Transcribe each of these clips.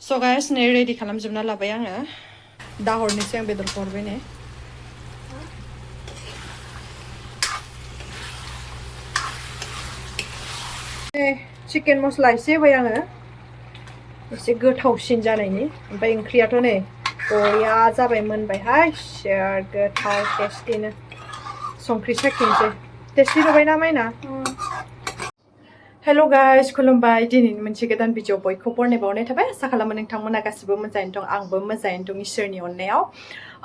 So guys, नै ready खालामजोबना लाबाय आङो दा हरनोसै आं बेदरखौ हरबाय नै चिकेन मस्ला एसे होबाय आङो एसे गोथावसिन जानायनि ओमफ्राय ओंख्रियाथ' नै बरिया जाबाय मोनबायहाय शेर गोथाव टेस्टिनो संख्रि साखिनोसै टेस्टि होबायना माइना हेलो गाइस खुलुमबाय दिनैनि मोनसे गोदान भिडिअ बयखौ बरायबावनाय थाबाय आसा खालामो नोंथांमोना गासिबो मोजाङैनो दं आंबो मोजाङैनो दं इसोरनि अननायाव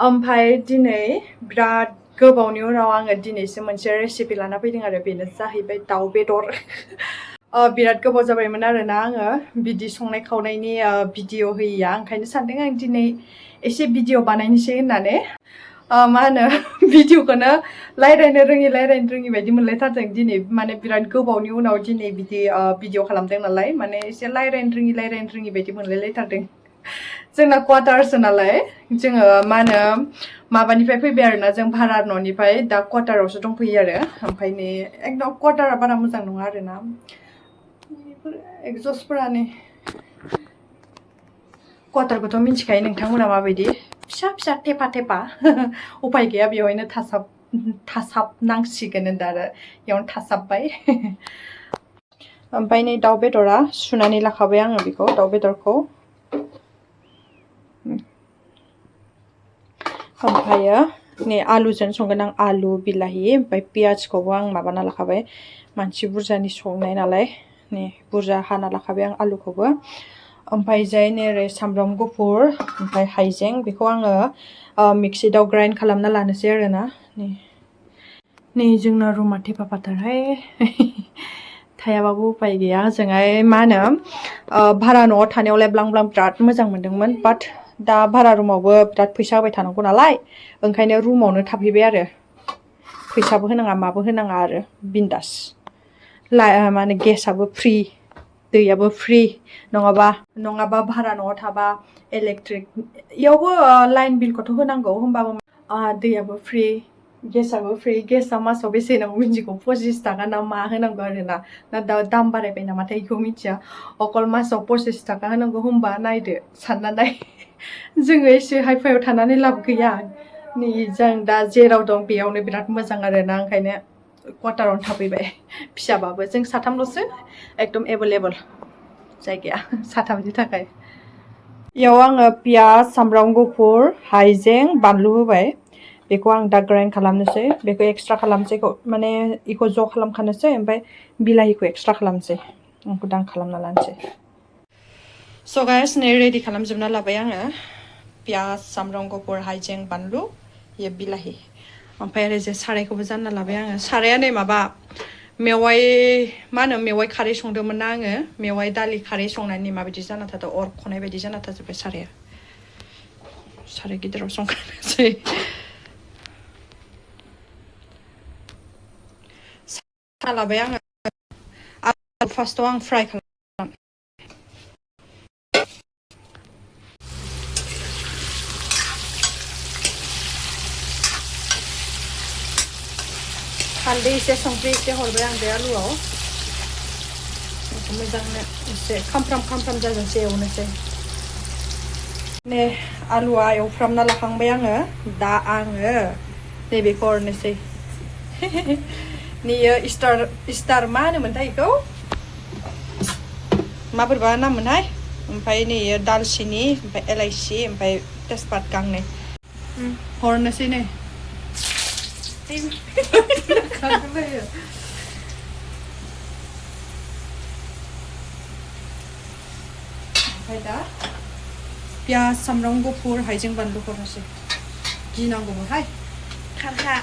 ओमफ्राय दिनै बिराद गोबावनि उनाव आङो दिनैसो मोनसे रेसिपि लाना फैदों आरो बेनो जाहैबाय दाउ बेदर बिराद गोबाव जाबायमोन आरोना आङो बिदि संनाय खावनायनि भिडिअ होयिया ओंखायनो सानदों आं दिनै एसे भिडिअ बानायनोसै होननानै मा होनो भिडिअखौनो रायज्लायनो रोङि बायदि मोनलायथारदों दिनै माने बिराद गोबावनि उनाव दिनै बिदि भिडिअ खालामदों नालाय माने एसे रायज्लायनो रोङि बायदि मोनलायलायथारदों जोंना क्वार्टारसो नालाय जोङो मा होनो माबानिफ्राय फैबाय आरोना जों भारा न'निफ्राय दा क्वार्टारावसो दंफैयो आरो ओमफ्राय नै एकदम क्वार्टारा बारा मोजां नङा आरोना एक्जस्टफोरानो क्वार्टारखौथ' मिन्थिखायो नोंथांमोना माबायदि फिसा फिसा थेफा थेफा उपाय गैया बेवहायनो थासाबनांसिगोन दा आरो बेयावनो थासाबबाय ओमफ्राय नै दाउ बेदरा सुनानै लाखाबाय आङो बेखौ दाउ बेदरखौ ओमफ्रायो नै आलुजों संगोन आं आलु बिलाहि ओमफ्राय पियाजखौबो आं माबाना लाखाबाय मानसि बुरजानि संनाय नालाय नै बुरजा हाना लाखाबाय आं आलुखौबो ओमफ्राय जाय नै सामब्राम गुफुर ओमफ्राय हाइजें बेखौ आङो मिक्सिआव ग्राइन्ड खालामना लानोसै आरोना नै जोंना रुमा थेफा फाथारहाय थायाबाबो उपाय गैया ओजोंहाय मा होनो भारा न'आव थानायावलाय ब्लां ब्लां बिराद मोजां मोनदोंमोन बाट दा भारा रुमावबो बिराद फैसा होबाय थानांगौ नालाय ओंखायनो रुमावनो थाफैबाय आरो फैसाबो होनाङा माबो होनाङा आरो बिन्दास मा होनो गेसआबो फ्रि दैयाबो फ्रि नङाबा भारा न'आव थाबा इलेक्ट्रिक इयावबो लाइन बिलखौथ' होनांगौ होमबाबो दैयाबो फ्रि गेसआबो फ्रि गेसआ मासाव बेसे होनांगौ मिन्थिगौ 25 थाखा ना मा होनांगौ आरोना ना दा दाम बारायबाय नामाथाय बेखौ मिथिया अकल मासाव 25 थाखा होनांगौ होमबा नायदो सानना नाय जोङो एसे हाइफाइआव थानानै लाब गैया नै जों दा जेराव दं बेयावनो बिराद मोजां आरोना ओंखायनो क्वार्टारावनो थाफैबाय फिसाबाबो जों साथामल'सो एकदम एभेलेबल जायगाया साथामनि थाखाय इयाव आङो पियाज सामब्राम गुफुर हाइजें बानलु होबाय बेखौ आं दा ग्राइन्ड खालामनोसै बेखौ एक्सट्रा खालामनोसै माने इखौ ज' खालामखानोसै ओमफ्राय बिलाहिखौ एक्सट्रा खालामनोसै आंखौ दान खालामना लानोसै स' गाइस नै रेडि खालामजोबना लाबाय आङो पियाज सामब्राम गुफुर हाइजें बानलु ये बिलाहि ओमफ्राय ओरै जे सारायखौबो जानना लाबाय आङो साराया नै माबा मेवाइ मा होनो मेवाइ खारै संदोंमोन ना आङो मेवाइ दालि खारै संनानै माबायदि जाना थादों अरख'नाय बायदि जाना थाजोब्बाय साराया साराय गिदिराव संखानोसै लाबाय आङो फार्स्टआव आं फ्राय खालाम हालदै एसे संख्रि एसे हरबाय आं बे आलुआव मोजांनो एसे खामफ्राम जाजासे एवनोसै नै आलुआ एवफ्रामना लाखांबाय आङो दा आङो नैबेखौ हरनोसै नैयो स्टार मा होनोमोनथाय बेखौ माबोरैबा नाममोनहाय ओमफ्राय नैयो दालसिनि ओमफ्राय एलाइसि ओमफ्राय तेजपात गांनै हरनोसै नै ओमफ्राय दा पियाज सामब्राम गुफुर हाइजें बानलु हरनोसै गिनांगौमोनहाय खारखा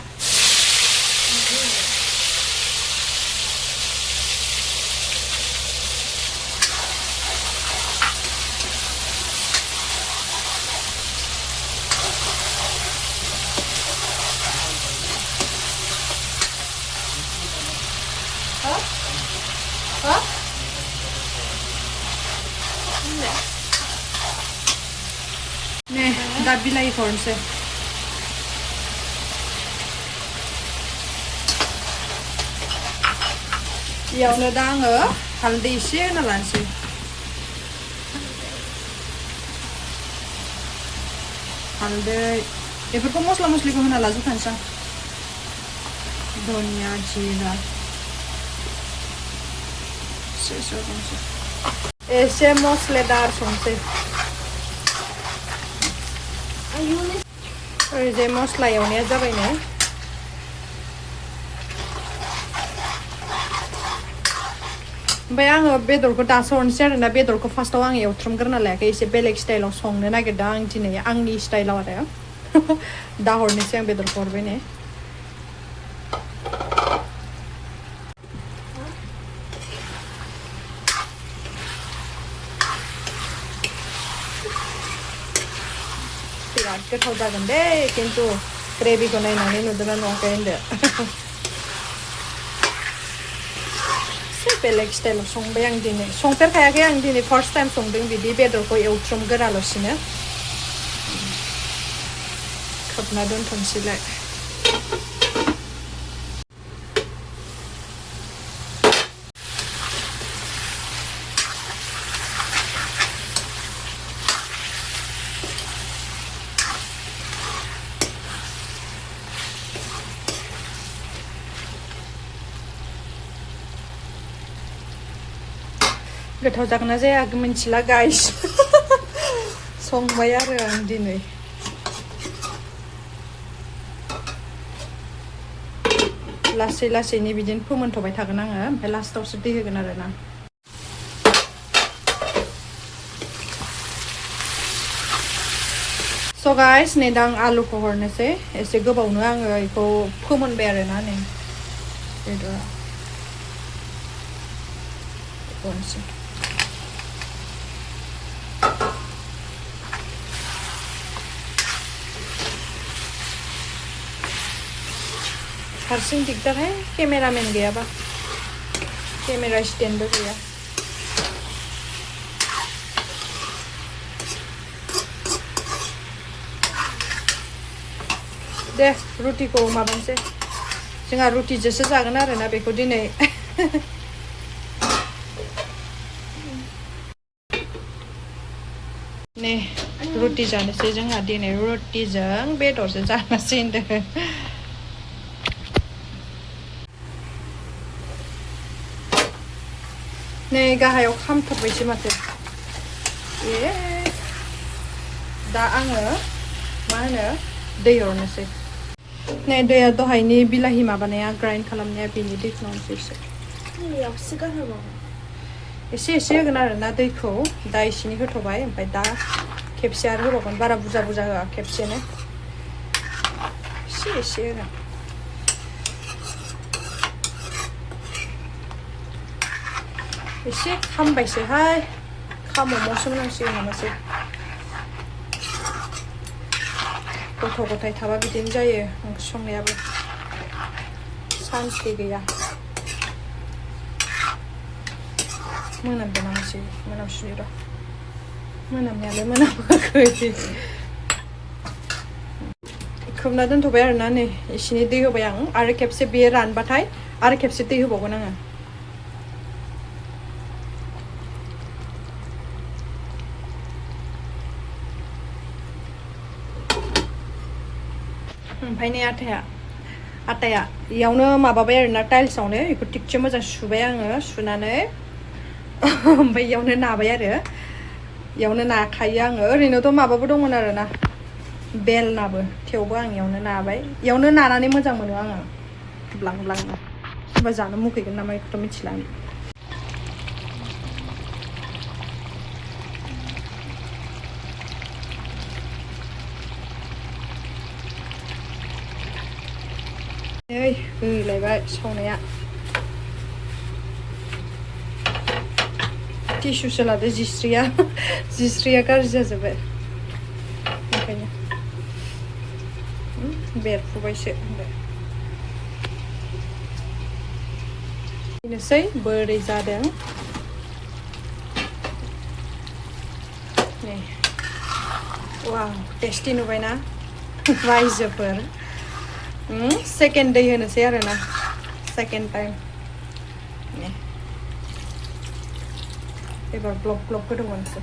nih दा बिलाहि हरनोसै इयावनो दा आङो हालदै एसे होना लानोसै हालदै बेफोरखौ मस्ला मस्लिखौ होना लाजोबखानोसै धनिया जिरा एसे मस्लादार संसै ओरैजाय मस्ला एवनाया जाबायनो ओमफ्राय आङो बेदरखौ दासो हरनोसै आरोना बेदरखौ फार्स्टआव आं एवथ्रमग्रोना लायाखै एसे बेलेग स्टाइलाव संनो नागिरदों आं दिनै आंनि स्टाइलाव आरो दा हरनोसै आं बेदरखौ हरबाय ने बिराद गोथाव जागोन दे खिन्थु ग्रेभिखौ नायनानै नुदोंना नुवाखै होनदो बेलेग स्टाइलाव संबाय आं दिनै संफेरखायाखै आं दिनै फार्स्ट टाइम संदों बिदि बेदरखौ एवथ्रमगोराल'सिनो खोबना दोनथ'नोसैलाय गोथाव जागोन ना जाया मिन्थिला गाइस संबाय आरो आं दिनै लासै लासैनो बिदिनो फोमोनथ'बाय थागोन आङो ओमफ्राय लास्टावसो दै होगोन आरोना स' गाइस नै दा आं आलुखौ हरनोसै एसे गोबावनो आङो बेखौ फोमोनबाय आरोना नै बेदरा हरनोसै हारसिं दिगदारहाय केमेरामेन गैयाबा केमेरा स्टेन्डबो गैया दे रुटिखौ माबानोसै जोंहा रुटिजोंसो जागोन आरोना बेखौ दिनै नै रुटि जानोसै जोंहा दिनै रुटिजों बेदरजों जानोसै होनदों नै गाहायाव खामथाबबायसो माथो दा आङो मा होनो दै हरनोसै नै दैया दहायनि बिलाहि माबानाया ग्राइन्ड खालामनाया बेनि दैखौ हरनोसै एसे एसे होगोन आरोना दैखौ दा एसेनि होथ'बाय ओमफ्राय दा खेबसे आरो होबावगोन बारा बुरजा बुरजा होआ खेबसेनो एसे एसे होगोन एसे खामबायसोहाय खामबावसो होनांसिगोन नामासै गथ' गथाय थाबा बिदिनो जायो ओंख्रि संनायाबो सान्ति गैया मोनामदों नामासै मोनामसुनि र' मोनामनायालाय मोनामाखै खोबना दोनथ'बाय आरोना नै एसेनि दै होबाय आं आरो खेबसे बेयो रानबाथाय आरो खेबसे दै होबावगोन आङो ओमफ्राय नै आटाया इयावनो माबाबाय आरोना टाइल्सआवनो बेखौ थिगसे मोजां सुबाय आङो सुनानै ओमफ्राय इयावनो नाबाय आरो इयावनो नाखायो आङो ओरैनोथ' माबाबो दंमोन आरोना बेलनाबो थेवबो आं इयावनो नाबाय इयावनो नानानै मोजां मोनो आङो ब्लां ब्लांनो सोरबा जानो मुगैगोन नामा बेखौथ' मिथिला नै होलायबाय सावनाया टिसुसो लादो जिस्रिया गाज्रि जाजोब्बाय ओंखायनो बेरफुबायसो बेनोसै बोरै जादों नै वाव टेस्टि नुबायना रायजोफोर सेकेन्ड दै होनोसै आरोना सेकेन्ड टाइम एबार ग्लब ग्लब गोदौ होनोसै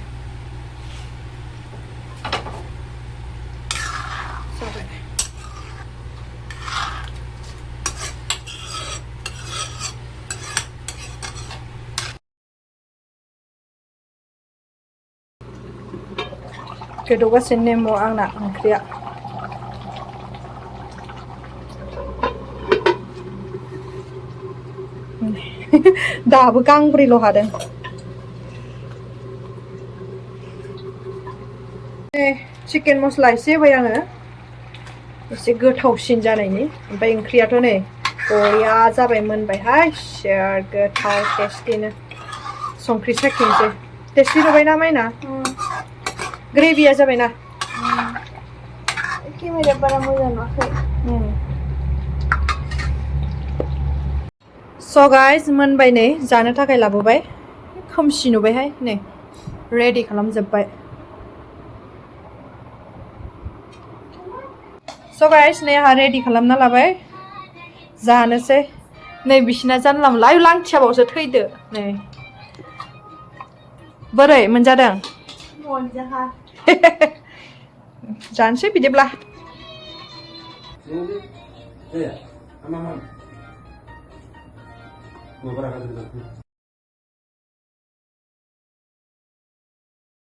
गोदौगासिनो नेमु आंना ओंख्रिया दाबो गांब्रैल' हादों चिकेन मस्ला एसे होबाय आङो एसे गोथावसिन जानायनि ओमफ्राय ओंख्रियाथ' नै बरिया जाबाय मोनबायहाय शेर गोथाव टेस्टिनो संख्रि साखिनोसै टेस्टि नुबायना माइना ग्रेभिया जाबायना केमेराया बारा मोजां नुवाखै स' गाइस मोनबाय नै जानो थाखाय लाबोबाय खोमसि नुबायहाय नै रेडि खालामजोब्बाय स' गाइस नै आंहा रेडि खालामना लाबाय जानोसै नै बिसिना जानला मोनला आयु लांथियाबावसो थैदो नै बोरै मोनजादों मोनजाहा जानोसै बिदिब्ला